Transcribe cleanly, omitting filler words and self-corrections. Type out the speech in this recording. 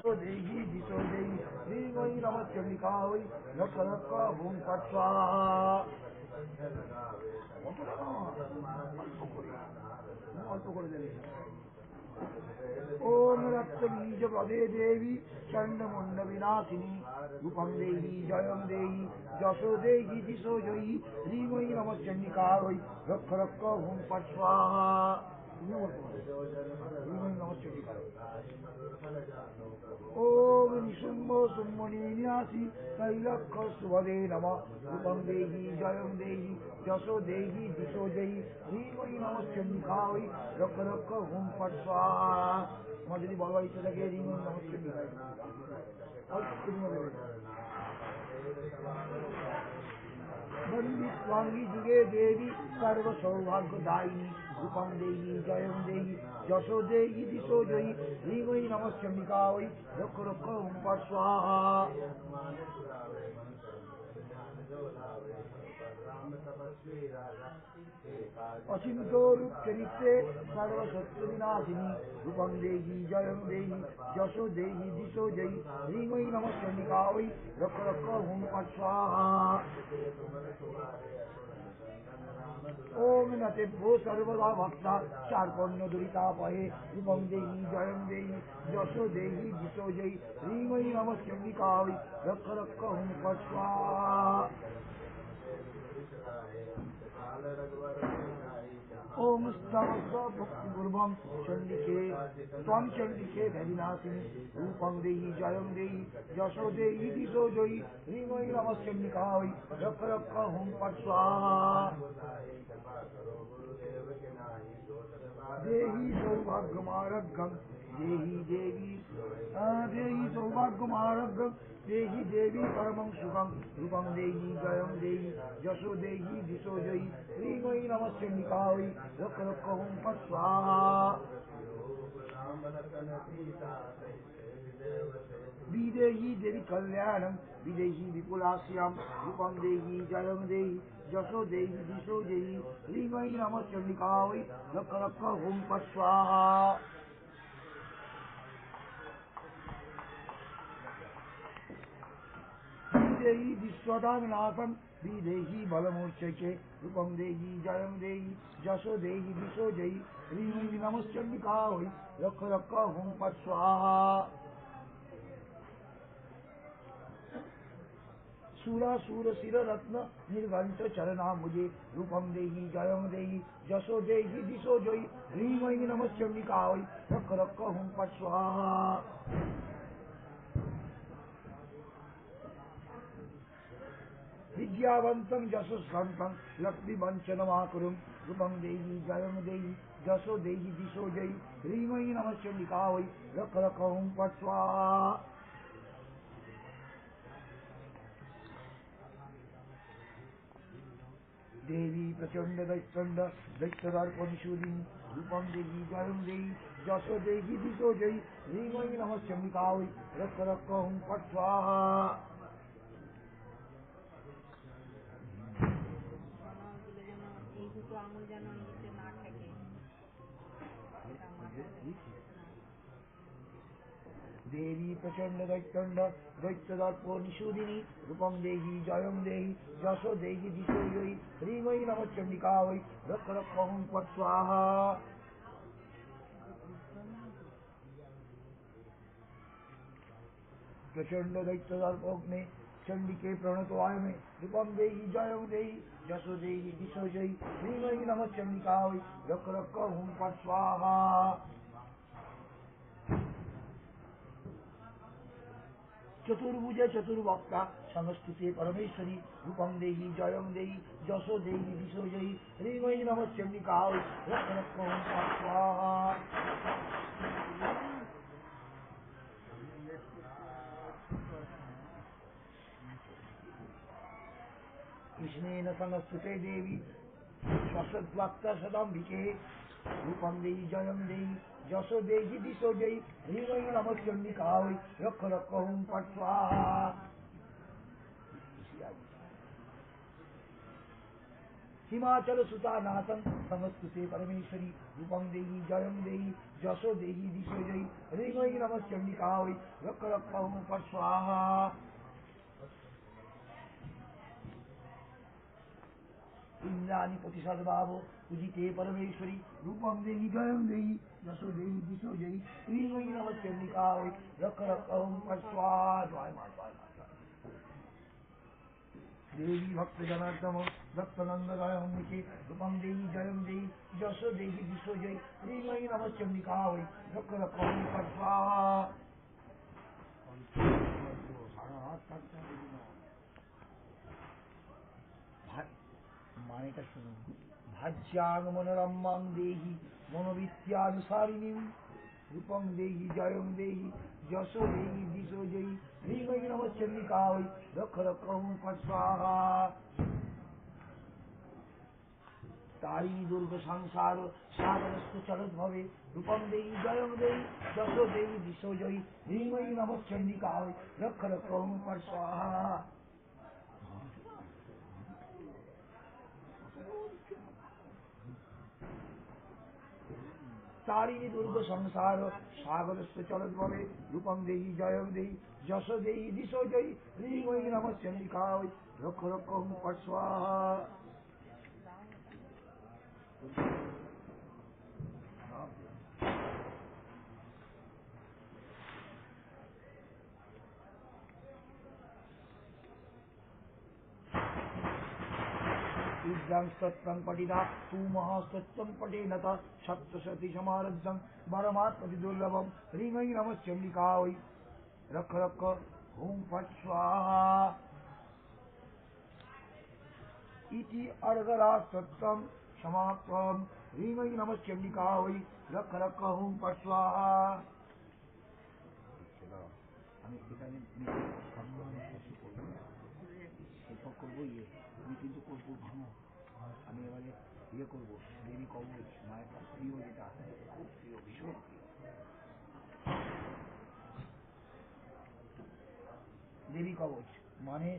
देही दिशो देही ह्रीं वै नमः चंडिका वै लक्ष लक्ष हुम फट स्वाहा অল্প করে দেন। ओम रक्तबीज प्रदे देवी चंडमुंड विनाशिनी रूपम देही जयम देही जशो देही दिशो जयी ह्रीं वै नमः चंडिका वै रक्ष रक्ष हुम फट स्वाहा ओम निशुंभ सुम्मनीन्यासी तैलक्ष सुभदे नमः रूपम देही जयम देही जशो देही दिशो जयी ह्रीं वै नमः चंडिका वै रक्ष रक्ष हुम फट स्वाहा আমার যদি বড় ইচ্ছে থাকে রিং নমস্কার নিকায় वंदित स्वांगी जुगे देवी सर्व सौभाग्यदायिनी रूपम देही जयम देही जशो देही दिशो जयी ह्रीं वै नमः चंडिका वै रक्ष रक्ष हुम फट स्वाहा अचिंतो रूपचरित्रे सर्वशत्रु विनाशिनी रूपम देही जयम देही जशो देही दिशो जयी ह्रीं वै नमः चंडिका वै रक्ष रक्ष हुम फट स्वाहा ओम नतेभ्यो सर्वदा भक्ता चार्पण्य दुरितापहे रूपम देही जयम देही जशो देही दिशो जयी ह्रीं वै नमः चंडिका वै रक्ष रक्ष हुम फट स्वाहा ओम स्तवस्व भक्तिपूर्वम चंडिके त्वं चंडिके भैरिनाशिनी रूपम देही जयम देही जशो देही दिशो जयी ह्रीं वै नमः चंडिका वै रक्ष रक्ष हुम फट स्वाहा देही सौभाग्यमारग्यम देही देवी देही सौभाग्यमारग्यम देही देवी परमं सुखम रूपम देही जयम देही जशो देही दिशो जयी ह्रीं वै नमः चंडिका वै रक्ष रक्ष हुम फट स्वाहा विदेही देवी कल्याणम विदेही विपुलास्याम रूपम देही जयम देही जशो देही दिशो जयी ह्रीं वै नमः चंडिका वै रक्ष रक्ष हुम फट स्वाहा विदेही विश्वदानाथम विदेही बलमूर्छके रूपम देही जयम देही जशो देही दिशो जयी ह्रीं वै नमः चंडिका वै रक्ष रक्ष हुम फट स्वाहा सूरासुर शिर रत्न निर्घंट चरणा मुझे रूपम देही जयम देही जशो देही दिशो जयी ह्रीं वै नमः चंडिका वै रक्ष रक्ष हुम फट स्वाहा विद्यावंतं यशस्वंतं लक्ष्मी वंचनमाकुरुम रूपम देही जयम देही जशो देही दिशो जयी ह्रीं वै नमः चंडिका वै रक्ष रक्ष हुम फट स्वाहा देवी प्रचंड दैत्यंड दैत्यदर्पनिशूलिनी रूपम देही जयम देही जशो देही दिशो जयी ह्रीं वै नमः चंडिका वै रक्ष रक्ष हुम फट स्वाहा देवी प्रचंड दैत्यंड दैत्यदर्पनिशूलिनी रूपम देही जयम देही जशो देही दिशो जयी ह्रीं वै नमः चंडिका वै रक्ष रक्ष हुम फट स्वाहा प्रचंड दैत्यदर्पग्ने चंडिके प्रणतवाय में रूपम देही जयम देही जशो देही दिशो जयी ह्रीं वै नमः चंडिका वै रक्ष रक्ष हुम फट स्वाहा चतुर्भुज चतुर्वक्ता समस्तुते परमेश्वरी रूपम देही जयम देही जशो देही दिशो जयी ह्रीं वै नमः चंडिका वै रक्ष रक्ष हुम फट स्वाहा कृष्णेन संस्तुते देवी स्वसद्भक्ता सदाम्बिके रूपम देही जयम देही जशो देही दिशो जयी ह्रीं वै नमः चंडिका वै रक्ष रक्ष हुम फट स्वाहा हिमाचल सुता नाथं नमस्तुते परमेश्वरी रूपं देहि जयं देहि जशो देहि दिशो जयि ह्रीं वै नमः चण्डिका वै रक्ष रक्ष ओं फट् स्वाहा इंद्राणी प्रतिशतभाव पूजिते परमेश्वरी रूपं देहि जयं देहि जशो देहि दिशो जयि ह्रीं वै नमः चण्डिका वै रक्ष रक्ष ओं फट् स्वाहा जय माता देवी भक्त जनार्दन रक्तनंदन मुखे रूपं देहि जयं देहि जशो देहि दिशो जयि ह्रीं वै नमः चण्डिका वै रक्ष रक्ष ओं फट् स्वाहा मानेटा शुनुन भाज्यां मनोरमां देहि मनोविद्यानुसारिणीं रूपं देहि जयं देहि जशो देहि दिशो जयि ह्रीं वै नमः चण्डिका वै रक्ष रक्ष ओं फट् स्वाहा तारिणी दुर्ग संसार सागरस्थ चलद्भवे रूपं देहि जयं देहि जशो देहि दिशो जयि ह्रीं वै नमः चण्डिका वै रक्ष रक्ष ओं फट् स्वाहा तारिणी दुर्ग संसार सागरस्थ चलद्भवे रूपं देहि जयं देहि जशो देहि दिशो जयि ह्रीं वै नमः चण्डिका वै रक्ष रक्ष ओं फट् स्वाहा ईद्रांस्तत्तं पठिता सुमहास्तत्तं पठेनत सप्तशती समारब्धं परमात्मति दुर्लभं ह्रीं वै नमः चण्डिका वै रक्ष रक्ष ओं फट् स्वाहा इति अर्घरास्तत्तं समाप्तं ह्रीं वै नमः चण्डिका वै रक्ष रक्ष ओं फट् स्वाहा আমি এখানে সম্মান কিছু করবো না এরপর করবো আমি কিন্তু করবো ভাঙো আমি এবারে করবো দেবী কবচ মায়ের প্রিয় যেটা খুব প্রিয় ভীষণ প্রিয় দেবী কবচ মানে